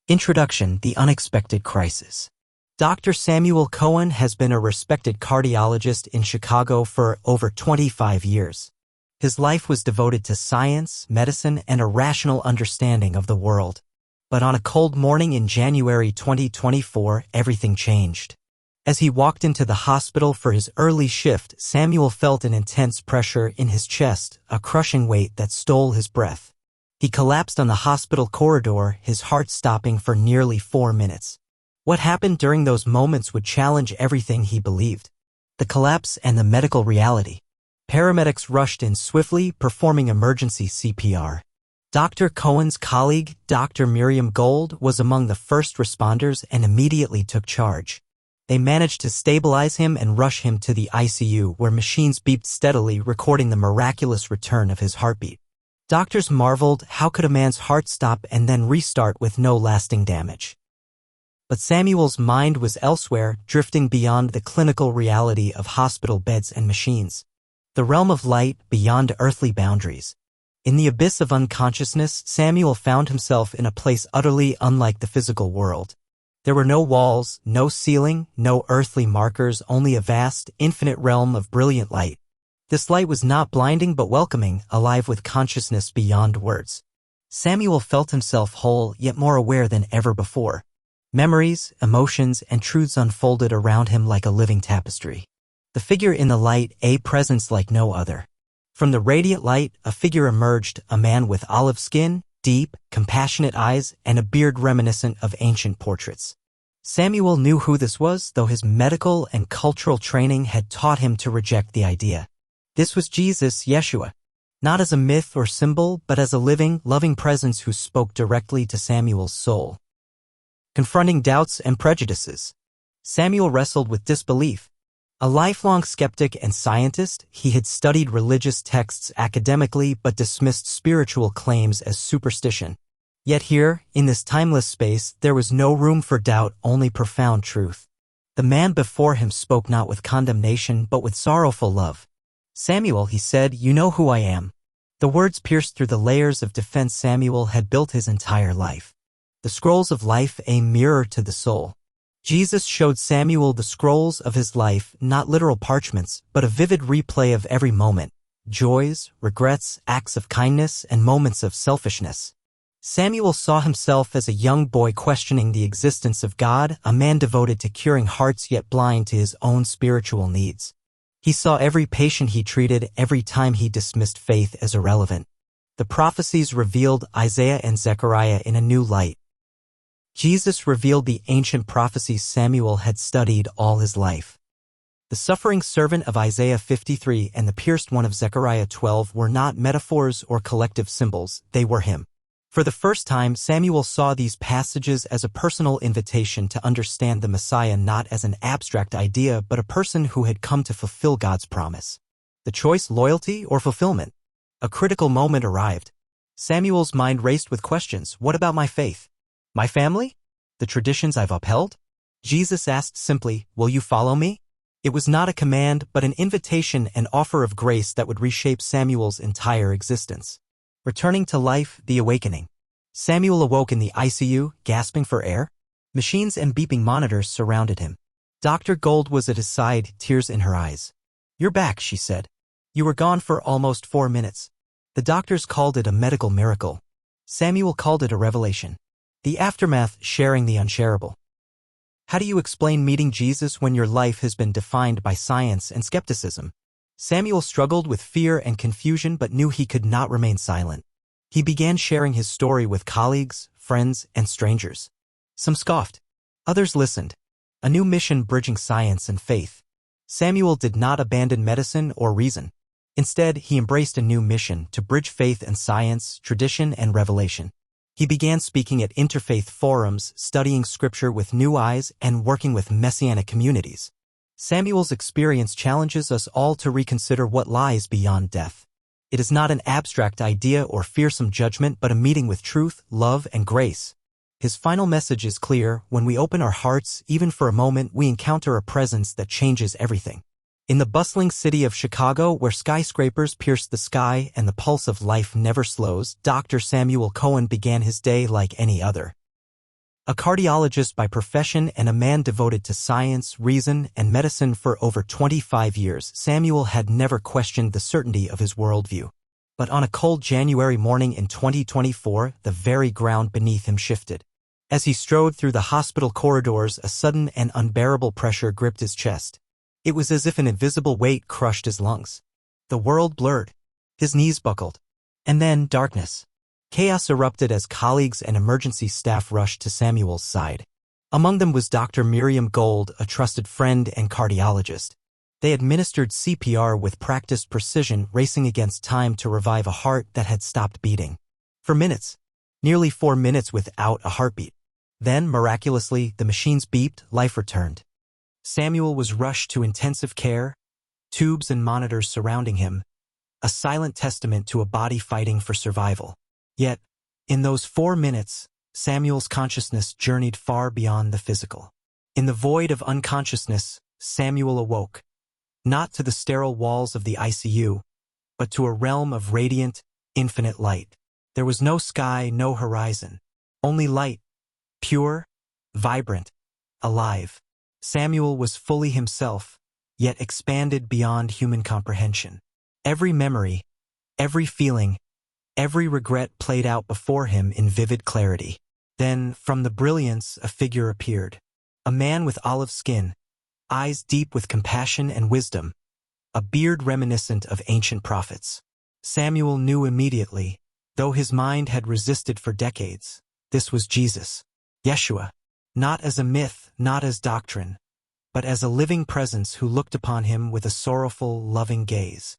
Introduction: The Unexpected Crisis. Dr. Samuel Cohen has been a respected cardiologist in Chicago for over 25 years. His life was devoted to science, medicine, and a rational understanding of the world. But on a cold morning in January 2024, everything changed. As he walked into the hospital for his early shift, Samuel felt an intense pressure in his chest, a crushing weight that stole his breath. He collapsed on the hospital corridor, his heart stopping for nearly 4 minutes. What happened during those moments would challenge everything he believed. The collapse and the medical reality. Paramedics rushed in swiftly, performing emergency CPR. Dr. Cohen's colleague, Dr. Miriam Gold, was among the first responders and immediately took charge. They managed to stabilize him and rush him to the ICU, where machines beeped steadily, recording the miraculous return of his heartbeat. Doctors marveled, how could a man's heart stop and then restart with no lasting damage? But Samuel's mind was elsewhere, drifting beyond the clinical reality of hospital beds and machines. The realm of light, beyond earthly boundaries. In the abyss of unconsciousness, Samuel found himself in a place utterly unlike the physical world. There were no walls, no ceiling, no earthly markers, only a vast, infinite realm of brilliant light. This light was not blinding but welcoming, alive with consciousness beyond words. Samuel felt himself whole, yet more aware than ever before. Memories, emotions, and truths unfolded around him like a living tapestry. The figure in the light, a presence like no other. From the radiant light, a figure emerged, a man with olive skin, deep, compassionate eyes, and a beard reminiscent of ancient portraits. Samuel knew who this was, though his medical and cultural training had taught him to reject the idea. This was Jesus, Yeshua. Not as a myth or symbol, but as a living, loving presence who spoke directly to Samuel's soul. Confronting doubts and prejudices. Samuel wrestled with disbelief. A lifelong skeptic and scientist, he had studied religious texts academically but dismissed spiritual claims as superstition. Yet here, in this timeless space, there was no room for doubt, only profound truth. The man before him spoke not with condemnation but with sorrowful love. "Samuel," he said, "you know who I am." The words pierced through the layers of defense Samuel had built his entire life. The scrolls of life, a mirror to the soul. Jesus showed Samuel the scrolls of his life, not literal parchments, but a vivid replay of every moment. Joys, regrets, acts of kindness, and moments of selfishness. Samuel saw himself as a young boy questioning the existence of God, a man devoted to curing hearts yet blind to his own spiritual needs. He saw every patient he treated, every time he dismissed faith as irrelevant. The prophecies revealed Isaiah and Zechariah in a new light. Jesus revealed the ancient prophecies Samuel had studied all his life. The suffering servant of Isaiah 53 and the pierced one of Zechariah 12 were not metaphors or collective symbols, they were him. For the first time, Samuel saw these passages as a personal invitation to understand the Messiah not as an abstract idea but a person who had come to fulfill God's promise. The choice: loyalty or fulfillment? A critical moment arrived. Samuel's mind raced with questions. What about my faith? My family? The traditions I've upheld? Jesus asked simply, "Will you follow me?" It was not a command but an invitation, an offer of grace that would reshape Samuel's entire existence. Returning to life, the awakening. Samuel awoke in the ICU, gasping for air. Machines and beeping monitors surrounded him. Dr. Gold was at his side, tears in her eyes. "You're back," she said. "You were gone for almost 4 minutes." The doctors called it a medical miracle. Samuel called it a revelation. The aftermath: sharing the unshareable. How do you explain meeting Jesus when your life has been defined by science and skepticism? Samuel struggled with fear and confusion but knew he could not remain silent. He began sharing his story with colleagues, friends, and strangers. Some scoffed. Others listened. A new mission bridging science and faith. Samuel did not abandon medicine or reason. Instead, he embraced a new mission to bridge faith and science, tradition and revelation. He began speaking at interfaith forums, studying scripture with new eyes, and working with messianic communities. Samuel's experience challenges us all to reconsider what lies beyond death. It is not an abstract idea or fearsome judgment but a meeting with truth, love, and grace. His final message is clear: when we open our hearts, even for a moment, we encounter a presence that changes everything. In the bustling city of Chicago, where skyscrapers pierce the sky and the pulse of life never slows, Dr. Samuel Cohen began his day like any other. A cardiologist by profession and a man devoted to science, reason, and medicine for over 25 years, Samuel had never questioned the certainty of his worldview. But on a cold January morning in 2024, the very ground beneath him shifted. As he strode through the hospital corridors, a sudden and unbearable pressure gripped his chest. It was as if an invisible weight crushed his lungs. The world blurred. His knees buckled. And then darkness. Chaos erupted as colleagues and emergency staff rushed to Samuel's side. Among them was Dr. Miriam Gold, a trusted friend and cardiologist. They administered CPR with practiced precision, racing against time to revive a heart that had stopped beating. For minutes, nearly 4 minutes without a heartbeat. Then, miraculously, the machines beeped, life returned. Samuel was rushed to intensive care, tubes and monitors surrounding him, a silent testament to a body fighting for survival. Yet, in those 4 minutes, Samuel's consciousness journeyed far beyond the physical. In the void of unconsciousness, Samuel awoke, not to the sterile walls of the ICU, but to a realm of radiant, infinite light. There was no sky, no horizon, only light, pure, vibrant, alive. Samuel was fully himself, yet expanded beyond human comprehension. Every memory, every feeling, every regret played out before him in vivid clarity. Then, from the brilliance, a figure appeared. A man with olive skin, eyes deep with compassion and wisdom, a beard reminiscent of ancient prophets. Samuel knew immediately, though his mind had resisted for decades, this was Jesus, Yeshua, not as a myth, not as doctrine, but as a living presence who looked upon him with a sorrowful, loving gaze.